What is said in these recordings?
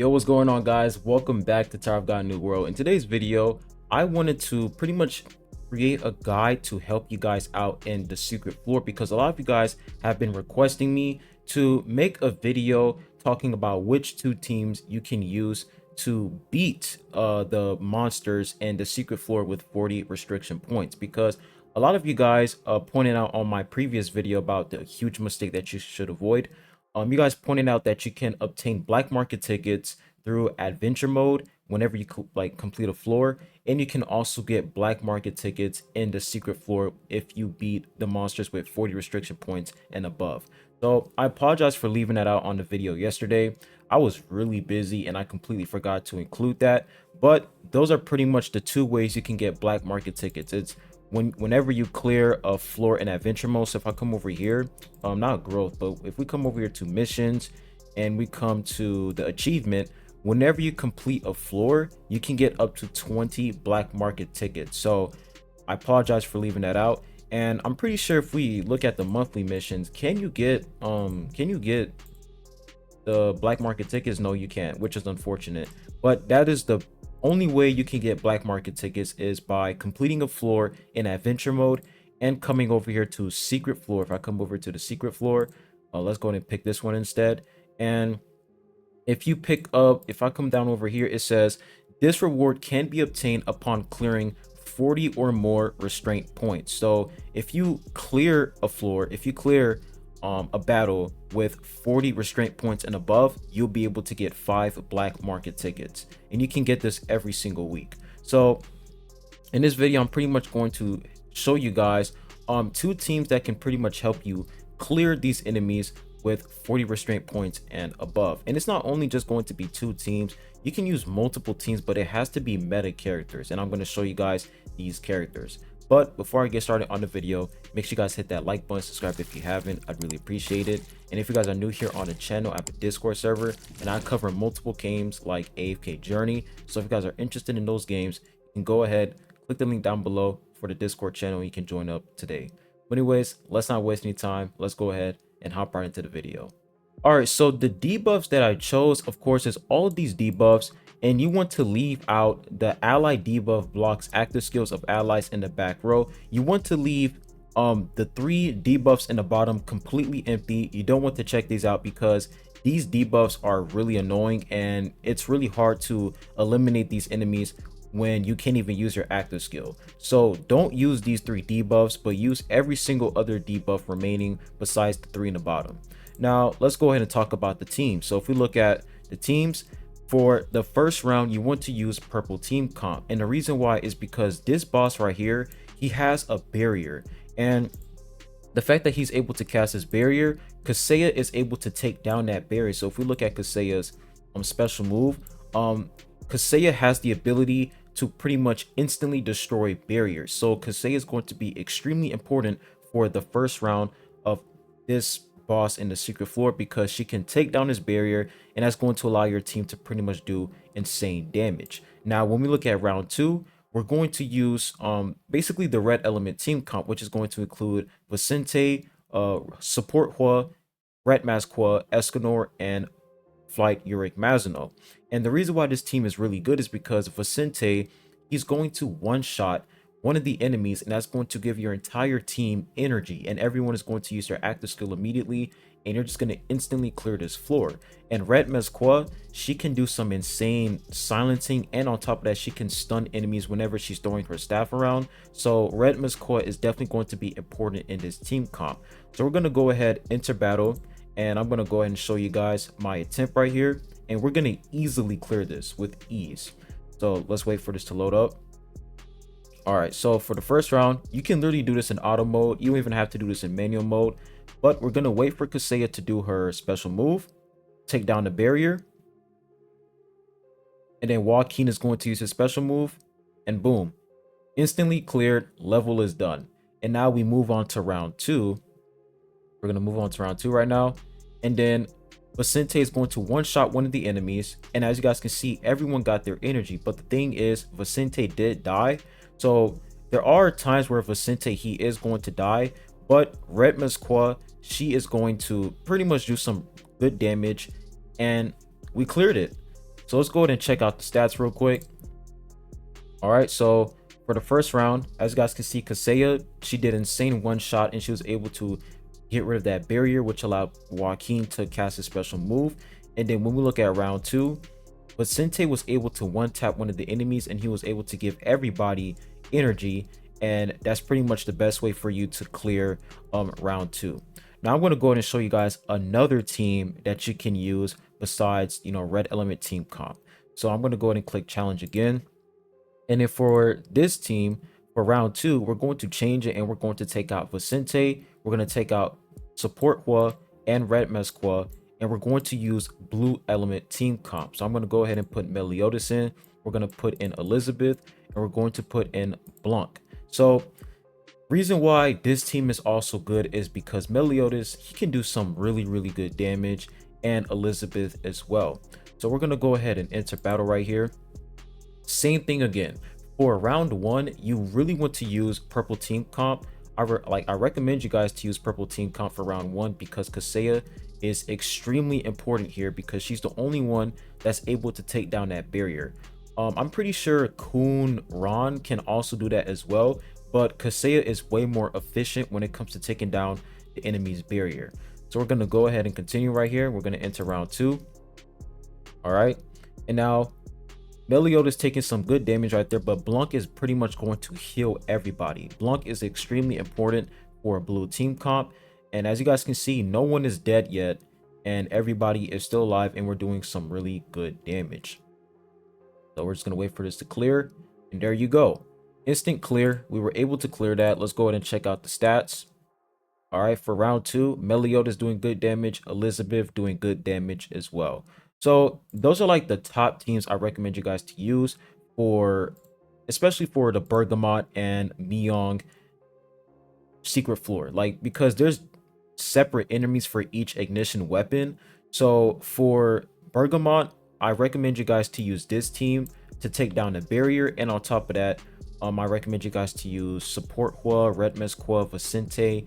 Yo, what's going on, guys? Welcome back to Tower of God New World. In today's video, I wanted to pretty much create a guide to help you guys out in the secret floor, because a lot of you guys have been requesting me to make a video talking about which two teams you can use to beat the monsters in the secret floor with 40 restriction points. Because a lot of you guys pointed out on my previous video about the huge mistake that you should avoid. You guys pointed out that you can obtain black market tickets through adventure mode whenever you complete a floor, and you can also get black market tickets in the secret floor if you beat the monsters with 40 restriction points and above. So I apologize for leaving that out on the video yesterday. I was really busy and I completely forgot to include that, but those are pretty much the two ways you can get black market tickets. It's whenever you clear a floor in adventure mode. So if I come over here, not growth, but if we come over here to missions and we come to the achievement, whenever you complete a floor, you can get up to 20 black market tickets. So I apologize for leaving that out. And I'm pretty sure if we look at the monthly missions, can you get the black market tickets? No, you can't, which is unfortunate. But that is the only way you can get black market tickets, is by completing a floor in adventure mode and coming over here to secret floor. If I come over to the secret floor, let's go ahead and pick this one instead. And if I come down over here, it says this reward can be obtained upon clearing 40 or more restraint points. So if you clear a floor, if you clear a battle with 40 restraint points and above, you'll be able to get 5 black market tickets, and you can get this every single week. So in this video, I'm pretty much going to show you guys two teams that can pretty much help you clear these enemies with 40 restraint points and above. And it's not only just going to be two teams, you can use multiple teams, but it has to be meta characters, and I'm going to show you guys these characters. But before I get started on the video, make sure you guys hit that like button, subscribe if you haven't. I'd really appreciate it. And if you guys are new here on the channel, I have a Discord server and I cover multiple games like AFK Journey. So if you guys are interested in those games, you can go ahead, click the link down below for the Discord channel, and you can join up today. But anyways, let's not waste any time. Let's go ahead and hop right into the video. All right, so the debuffs that I chose, of course, is all of these debuffs, and you want to leave out the ally debuff blocks active skills of allies in the back row. You want to leave the 3 debuffs in the bottom completely empty. You don't want to check these out because these debuffs are really annoying, and it's really hard to eliminate these enemies when you can't even use your active skill. So don't use these 3 debuffs, but use every single other debuff remaining besides the 3 in the bottom. Now let's go ahead and talk about the team. So if we look at the teams, for the first round, you want to use purple team comp. And the reason why is because this boss right here, he has a barrier. And the fact that he's able to cast his barrier, Kaseya is able to take down that barrier. So if we look at Kaseya's special move, Kaseya has the ability to pretty much instantly destroy barriers. So Kaseya is going to be extremely important for the first round of this boss in the secret floor, because she can take down his barrier, and that's going to allow your team to pretty much do insane damage. Now when we look at round 2, we're going to use basically the red element team comp, which is going to include Vicente, support Hua, red mask Hua, Escanor, and flight Uric Mazino. And the reason why this team is really good is because Vicente, he's going to one-shot one of the enemies, and that's going to give your entire team energy, and everyone is going to use their active skill immediately, and you're just going to instantly clear this floor. And Red Mezqua, she can do some insane silencing, and on top of that, she can stun enemies whenever she's throwing her staff around. So Red Mezqua is definitely going to be important in this team comp. So we're going to go ahead, enter battle, and I'm going to go ahead and show you guys my attempt right here, and we're going to easily clear this with ease. So let's wait for this to load up. All right, so for the first round, you can literally do this in auto mode. You don't even have to do this in manual mode, but we're going to wait for Kaseya to do her special move, take down the barrier, and then Joaquin is going to use his special move, and boom, instantly cleared. Level is done. And now we move on to round 2. We're going to move on to round 2 right now, and then Vicente is going to one-shot one of the enemies, and as you guys can see, everyone got their energy. But the thing is, Vicente did die. So there are times where Vicente, he is going to die, but Red Mezqua, she is going to pretty much do some good damage, and we cleared it. So let's go ahead and check out the stats real quick. All right, so for the first round, as you guys can see, Kaseya, she did insane one shot and she was able to get rid of that barrier, which allowed Joaquin to cast a special move. And then when we look at round 2, Vicente was able to one tap one of the enemies and he was able to give everybody energy, and that's pretty much the best way for you to clear round 2. Now I'm going to go ahead and show you guys another team that you can use besides, you know, red element team comp. So I'm going to go ahead and click challenge again. And then for this team, for round 2, we're going to change it and we're going to take out Vicente. We're going to take out Support Hua and Red Mesqua, and we're going to use blue element team comp. So I'm going to go ahead and put Meliodas in. We're going to put in Elizabeth, and we're going to put in Blanc. So reason why this team is also good is because Meliodas, he can do some really good damage, and Elizabeth as well. So we're going to go ahead and enter battle right here. Same thing again. For round 1, you really want to use purple team comp. I recommend you guys to use purple team comp for round 1 because Kaseya is extremely important here because she's the only one that's able to take down that barrier. I'm pretty sure Kun Ron can also do that as well, but Kaseya is way more efficient when it comes to taking down the enemy's barrier. So we're going to go ahead and continue right here. We're going to enter round 2. All right, and now Meliodas taking some good damage right there, but Blanc is pretty much going to heal everybody. Blanc is extremely important for a blue team comp, and as you guys can see, no one is dead yet and everybody is still alive, and we're doing some really good damage. So we're just going to wait for this to clear, and there you go, instant clear. We were able to clear that. Let's go ahead and check out the stats. All right, for round 2, Meliodas doing good damage, Elizabeth doing good damage as well. So those are like the top teams I recommend you guys to use for, especially for the Bergamot and Myong secret floor, like, because there's separate enemies for each ignition weapon. So for Bergamot, I recommend you guys to use this team to take down the barrier, and on top of that, I recommend you guys to use Support Hua, Red Mesqua, Vicente,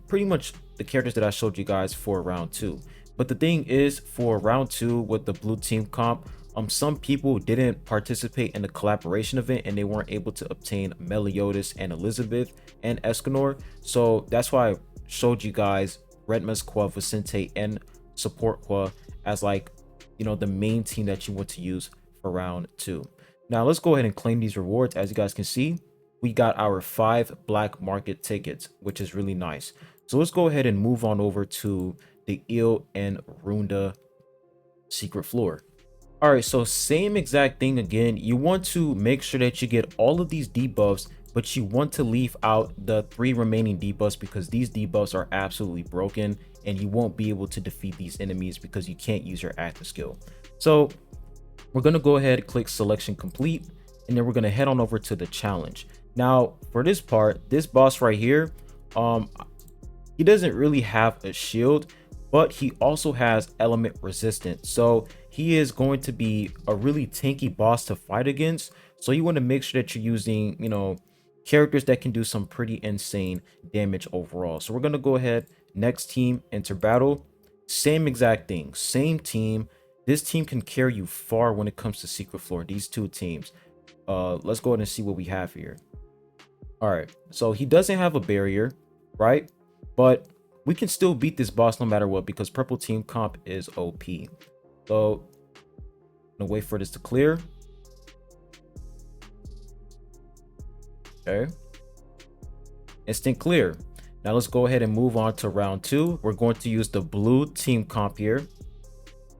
pretty much the characters that I showed you guys for round 2. But the thing is, for round 2 with the blue team comp, some people didn't participate in the collaboration event and they weren't able to obtain Meliodas and Elizabeth and Escanor. So that's why I showed you guys Red Mesqua, Vicente, and Support Hua as, like, you know, the main team that you want to use for round 2. Now let's go ahead and claim these rewards. As you guys can see, we got our 5 black market tickets, which is really nice. So let's go ahead and move on over to the Il and Runda secret floor. All right, so same exact thing again. You want to make sure that you get all of these debuffs, but you want to leave out the 3 remaining debuffs because these debuffs are absolutely broken and you won't be able to defeat these enemies because you can't use your active skill. So we're going to go ahead, click selection complete, and then we're going to head on over to the challenge. Now for this part, this boss right here, he doesn't really have a shield, but he also has element resistance. So he is going to be a really tanky boss to fight against. So you want to make sure that you're using, you know, characters that can do some pretty insane damage overall. So we're going to go ahead, next team, enter battle. Same exact thing, same team. This team can carry you far when it comes to secret floor, these 2 teams. Let's go ahead and see what we have here. All right, so he doesn't have a barrier, right? But we can still beat this boss no matter what because purple team comp is OP. So I'm gonna wait for this to clear. Okay, instant clear. Now let's go ahead and move on to round 2. We're going to use the blue team comp here.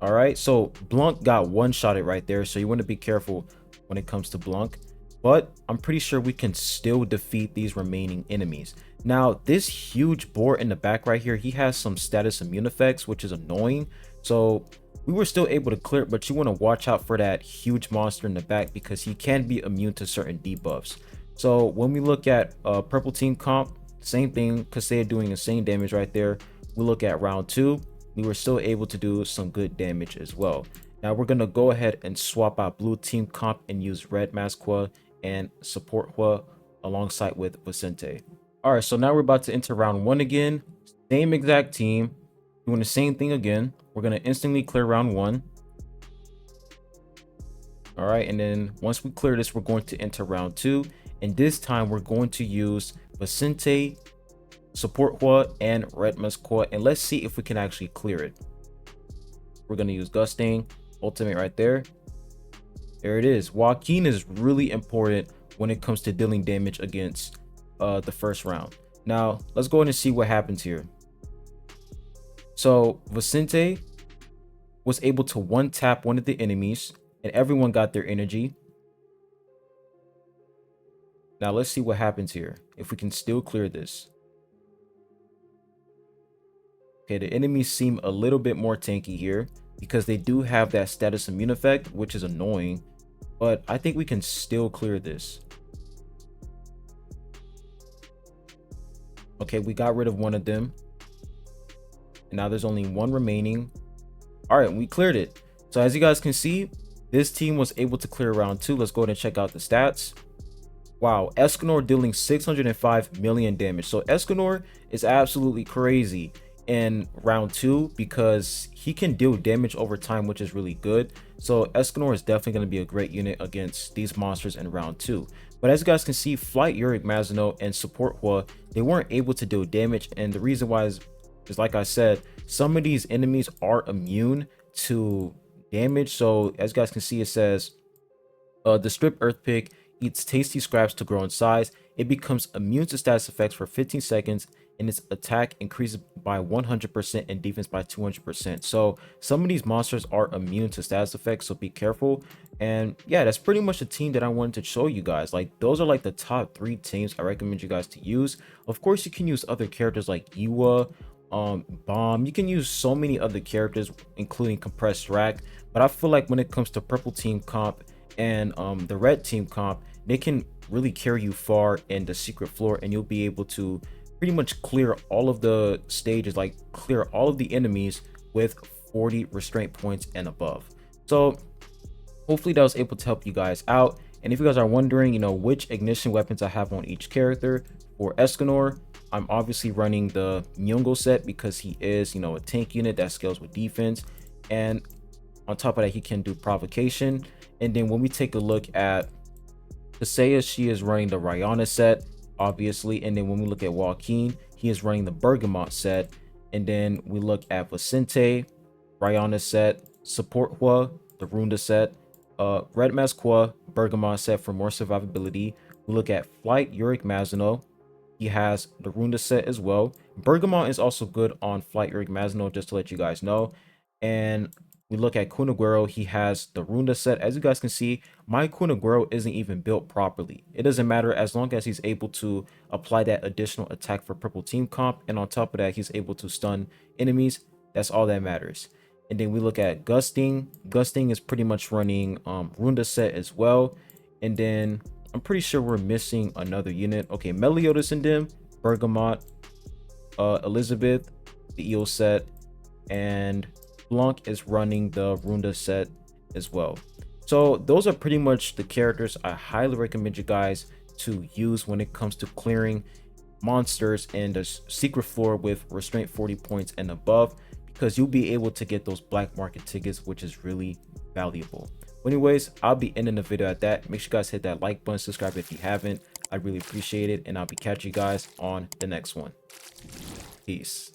All right, so Blanc got one-shotted right there, so you want to be careful when it comes to Blanc, but I'm pretty sure we can still defeat these remaining enemies. Now this huge boar in the back right here, he has some status immune effects, which is annoying. So we were still able to clear it, but you want to watch out for that huge monster in the back because he can be immune to certain debuffs. So when we look at purple team comp, same thing, because they're doing insane damage right there. We look at round 2, we were still able to do some good damage as well. Now we're going to go ahead and swap out blue team comp and use Red Mesqua and Support Hua alongside with Vicente. All right, so now we're about to enter round 1 again. Same exact team, doing the same thing again. We're going to instantly clear round 1. All right, and then once we clear this, we're going to enter round 2, and this time we're going to use Vicente, Support Hua, and Red Mesqua, and let's see if we can actually clear it. We're going to use Gusting, Ultimate right there. There it is. Joaquin is really important when it comes to dealing damage against the first round. Now, let's go ahead and see what happens here. So, Vicente was able to one-tap one of the enemies, and everyone got their energy. Now, let's see what happens here, if we can still clear this. Okay, the enemies seem a little bit more tanky here, because they do have that status immune effect, which is annoying. But I think we can still clear this. Okay, we got rid of one of them. And now there's only one remaining. All right, we cleared it. So as you guys can see, this team was able to clear round 2. Let's go ahead and check out the stats. Wow, Escanor dealing 605 million damage. So Escanor is absolutely crazy in round 2 because he can deal damage over time, which is really good. So Escanor is definitely going to be a great unit against these monsters in round 2. But as you guys can see, Flight, Uric, Mazino, and Support Hua, they weren't able to deal damage. And the reason why is like I said, some of these enemies are immune to damage. So as you guys can see, it says the Strip Earth Pick eats tasty scraps to grow in size. It becomes immune to status effects for 15 seconds, and its attack increases by 100% and defense by 200%. So some of these monsters are immune to status effects, so be careful. And yeah, that's pretty much the team that I wanted to show you guys. Like, those are like the top 3 teams I recommend you guys to use. Of course, you can use other characters like Iwa, Bomb. You can use so many other characters, including Compressed Rack. But I feel like when it comes to purple team comp and the red team comp, they can really carry you far in the secret floor, and you'll be able to pretty much clear all of the stages, like clear all of the enemies with 40 restraint points and above. So hopefully that was able to help you guys out. And if you guys are wondering, which ignition weapons I have on each character, for Escanor, I'm obviously running the Nyong'o set because he is, a tank unit that scales with defense. And on top of that, he can do provocation. And then when we take a look at Kasaya, she is running the Rihanna set, obviously. And then when we look at Joaquin, he is running the Bergamot set. And then we look at Vicente, Rihanna set, Support Hua, the Runda set, Red Mesqua, Bergamot set for more survivability. We look at Flight, Uric, Mazino. He has the Runda set as well. Bergamot is also good on Flight, Uric, Mazino, just to let you guys know. And we look at Kunaguero. He has the Runda set. As you guys can see, my Kunaguero isn't even built properly. It doesn't matter as long as he's able to apply that additional attack for purple team comp. And on top of that, he's able to stun enemies. That's all that matters. And then we look at Gusting. Gusting is pretty much running Runda set as well. And then I'm pretty sure we're missing another unit. Okay, Meliodas and them, Bergamot, Elizabeth, the EO set, and Blanc is running the Runda set as well. So those are pretty much the characters I highly recommend you guys to use when it comes to clearing monsters in the secret floor with restraint 40 points and above, because you'll be able to get those black market tickets, which is really valuable. But anyways, I'll be ending the video at that. Make sure you guys hit that like button, subscribe if you haven't. I really appreciate it, and I'll be catching you guys on the next one. Peace.